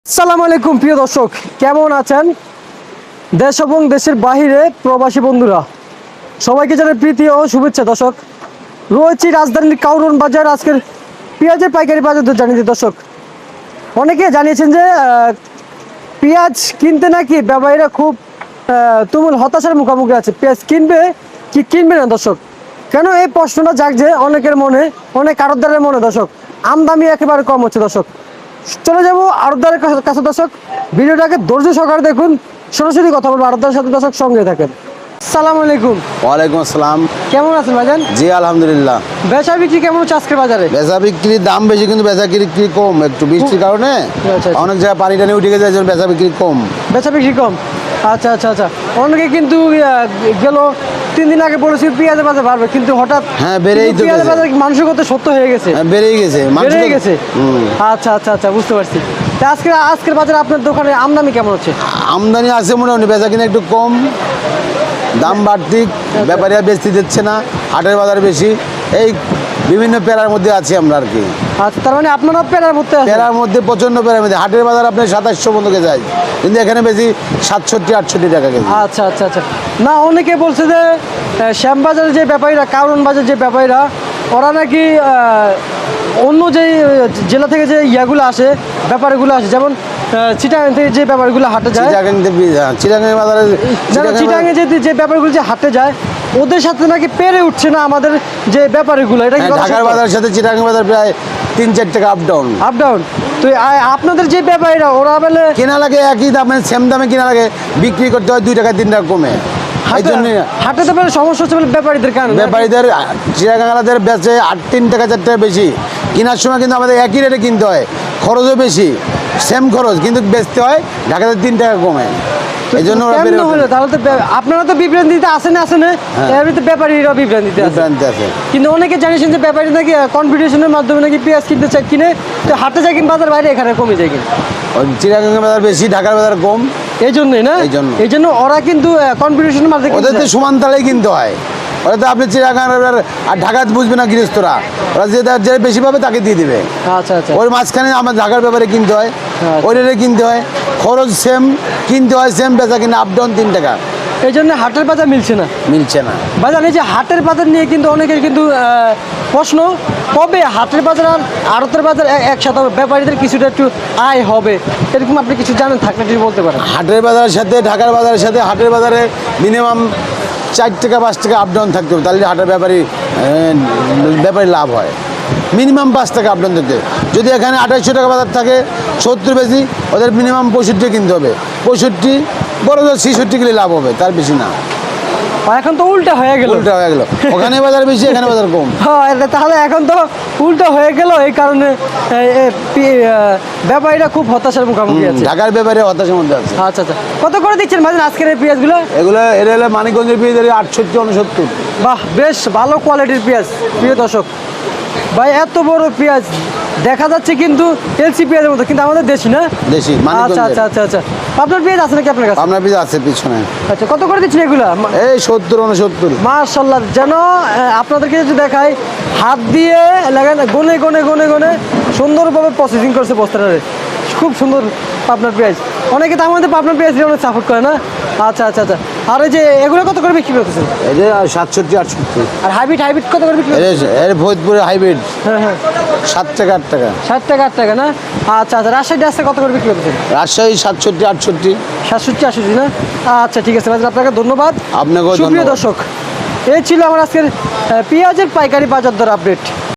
আসসালামু আলাইকুম প্রিয় দর্শক, কেমন আছেন? দেশ এবং দেশের বাহিরে প্রবাসী বন্ধুরা সবাইকে জানাই প্রীতি ও শুভেচ্ছা। দর্শক, রয়েছি রাজধানীর কাউরন বাজার। আজকের পেঁয়াজের পাইকারি বাজার দর জানিয়ে দিই। দর্শক, অনেকে জানিয়েছেন যে পেঁয়াজ কিনতে নাকি ব্যবসায়ীরা খুব তুমুল হতাশার মুখোমুখি আছে। পেঁয়াজ কিনবে কি কিনবে না? দর্শক, কেন এই প্রশ্নটা জাগছে অনেকের মনে, অনেক আড়তদারের মনে। দর্শক, আমদানি একেবারে কম হচ্ছে। দর্শক, চলে যাবো আড়তদারের কাছে। দর্শক, ভিডিওটাকে ধৈর্য সহকারে দেখুন, সরাসরি কথা বলবো আড়তদারের সাথে। দর্শক, সঙ্গে থাকেন। আসসালামু আলাইকুম। ওয়ালাইকুম আসসালাম। কেমন আছেন ভাইজান? জি আলহামদুলিল্লাহ। বেচা বিক্রি কেমন হচ্ছে আজকের বাজারে? বেচা বিক্রির দাম বেশি কিন্তু বেচা বিক্রি কম, একটু বৃষ্টির কারণে আচ্ছা। অনেক জায়গায় পানি টানি উঠে গেছে, বেচা বিক্রি কম। বেচা বিক্রি কম, আচ্ছা আচ্ছা আচ্ছা। অনেকে কিন্তু গেল 3 দিন আগে বলেছিল পেঁয়াজের বাজার বাড়বে, কিন্তু হঠাৎ হ্যাঁ, বেড়েই তো পেঁয়াজের গেছে। বাজার মানুষের কত সত্য হয়ে গেছে, হ্যাঁ, বেড়েই গেছে, বেড়ে গেছে। আচ্ছা আচ্ছা আচ্ছা, বুঝতে পারছি। তা আজকের বাজারে আপনার দোকানে আমদানি কেমন হচ্ছে? আমদানি আছে মোটামুটি, বেচা কিনা একটু কম, দাম বাড়তি, ব্যাপারীরা বেচতে দিচ্ছে না, হাটের বাজার বেশি, এই বিভিন্ন পেরার মধ্যে আছি আমরা আর কি। আচ্ছা, তার মানে আপনারা পেরার মধ্যে আছেন? পেরার মধ্যে প্রচণ্ড পেরার মধ্যে, হাটের বাজার আপনার 2700 পর্যন্ত যায়, কিন্তু এখানে বেশি 67-68 টাকা কেজি। আচ্ছা আচ্ছা আচ্ছা। না, অনেকে বলছে যে শ্যামবাজারের যে ব্যাপারীরা, কারণ বাজার যে ব্যাপারীরা, ওরা নাকি অন্য যে জেলা থেকে যে ইয়াগুলো আসে, ব্যাপারগুলো আসে, যেমন চিটাগাং থেকে যে ব্যাপারগুলো হাটে যায়, চিটাগাং বাজারে, চিটাগাংয়ে যে ব্যাপারগুলো যে হাটে যায়, ওদের সাথে নাকি পেরে উঠছে না আমাদের যে ব্যাপারীগুলো। এটা কি ঢাকার বাজারের সাথে চিটাগাং বাজার প্রায় 3-4 টাকা আপ ডাউন। Up down. তো আপনাদের যে ব্যাপারীরা, ওরা বলে কেনা লাগে একই দামে, সেম দামে কিনা লাগে, বিক্রি করতে হয় 2 টাকা 3 টাকা কমে। এই জন্য হাটে তো সমস্যা হচ্ছে ব্যাপারীদের কারণে। ব্যাপারীদের চিটাগাংলাদের বেচে 3 টাকা 4 টাকা বেশি, কেনার সময় কিন্তু আমাদের একই রেটে কিনতে হয়, খরচও বেশি, সেম খরচ, কিন্তু বেচতে হয় ঢাকাতে 3 টাকা কমে। এই জন্য তাহলে তো আপনারা তো বিভ্রান্তিতে আসেন এর ভিতরে ব্যাপারীরা বিভ্রান্তিতে আছে। কিন্তু অনেকে জানিয়েছেন যে ব্যাপারী নাকি কম্পিটিশনের মাধ্যমে নাকি পেঁয়াজ কিনতে চায়, কিনে তো হাটে যায়, কিন বাজার বাইরে এখানে কমে যায়, কিন চিটাগাং বাজার বেশি, ঢাকার বাজার কম। এই জন্যই না, এই জন্য ওরা কিন্তু কম্পিটিশনের মাধ্যমে ওদের তো সমান তালেই কিনতে হয়। ওরা তো আপনি চিটাগাং আর ঢাকাতে বুঝবে না গৃহস্থরা, ওরা যে বেশি পাবে তাকে দিয়ে দিবে। আচ্ছা আচ্ছা। ওই মাঝখানে আমার ঢাকার ব্যাপারে কিনতে হয়, ওই রেটে কিনতে হয়, খরচ সেম, কিনতে হয় সেম, বেচা কিনা আপ ডাউন 3 টাকা। এই জন্য হাটের বাজার মিলছে না। বাজার এই যে হাটের বাজার নিয়ে কিন্তু অনেকের কিন্তু প্রশ্ন, কবে হাটের বাজার আর আড়তের বাজার একসাথে হবে, ব্যাপারীদের কিছুটা একটু আয় হবে, এরকম আপনি কিছু জানেন থাকলে যদি বলতে পারেন। হাটের বাজারের সাথে ঢাকার বাজারের সাথে হাটের বাজারে মিনিমাম 4 টাকা 5 টাকা আপ ডাউন থাকতে হবে, তাহলে হাটের ব্যাপারী লাভ হয়। মিনিমাম 5 টাকা আপ ডাউন থাকতে, যদি এখানে 2800 টাকা বাজার থাকে, 70 বেশি, ওদের মিনিমাম 65 কিনতে হবে, 65 বড় 66 কিনলে লাভ হবে, তার বেশি না। এখন তো উল্টা হয়ে গেল। ওখানে বাজার বেশি, এখানে বাজার কম। হ্যাঁ, তাহলে এখন তো উল্টা হয়ে গেল। এই কারণে ব্যাপারীরা খুব হতাশার মুখোমুখি আছে। ঢাকার ব্যাপারে হতাশার মধ্যে আছে। আচ্ছা আচ্ছা। কত করে দিচ্ছেন ভাই আজকের এই পেঁয়াজগুলো? এটা হলো মানিকগঞ্জের পেঁয়াজ, 68-69। বাহ, বেশ ভালো কোয়ালিটির পেঁয়াজ। প্রিয় দর্শক ভাই, এত বড় পেঁয়াজ দেখা যাচ্ছে কিন্তু এলসি পেঁয়াজের মতো, কিন্তু আমাদের দেশি না, দেশি। আচ্ছা আচ্ছা আচ্ছা আচ্ছা। আপনার পেঁয়াজ আছে নাকি আপনার কাছে? আপনার পেঁয়াজ আছে পিছনে। আচ্ছা, কত করে দিচ্ছেন এগুলা? এই 70-69। মাশাআল্লাহ। যেন আপনাদেরকে যদি দেখাই, হাত দিয়ে লাগান, গনে গনে গনে গনে সুন্দরভাবে প্রসেসিং করছে বস্তাটারে। খুব সুন্দর পাবনার পেঁয়াজ। অনেকে তার মধ্যে পাবনার পেঁয়াজ দিয়ে অনেক সাপোর্ট করে না। আচ্ছা আচ্ছা আচ্ছা। আর এই যে এগুলো কত করে বিক্রি করতেছেন? এই যে 67-68। আর হাইব্রিড কত করে বিক্রি? এর ফরিদপুরের হাইব্রিড হ্যাঁ হ্যাঁ, 7 টাকা 8 টাকা। 7 টাকা 8 টাকা না? আচ্ছা আচ্ছা। রাজশাহী আসছে কত করে বিক্রি করতেছেন? রাজশাহী 67-68। 67-68 না? আচ্ছা, ঠিক আছে ভাই, আপনাকে ধন্যবাদ। আপনাকেও সুপ্রিয় ধন্যবাদ। দর্শক, এই ছিল আমার আজকের পেঁয়াজের পাইকারি বাজার দর আপডেট।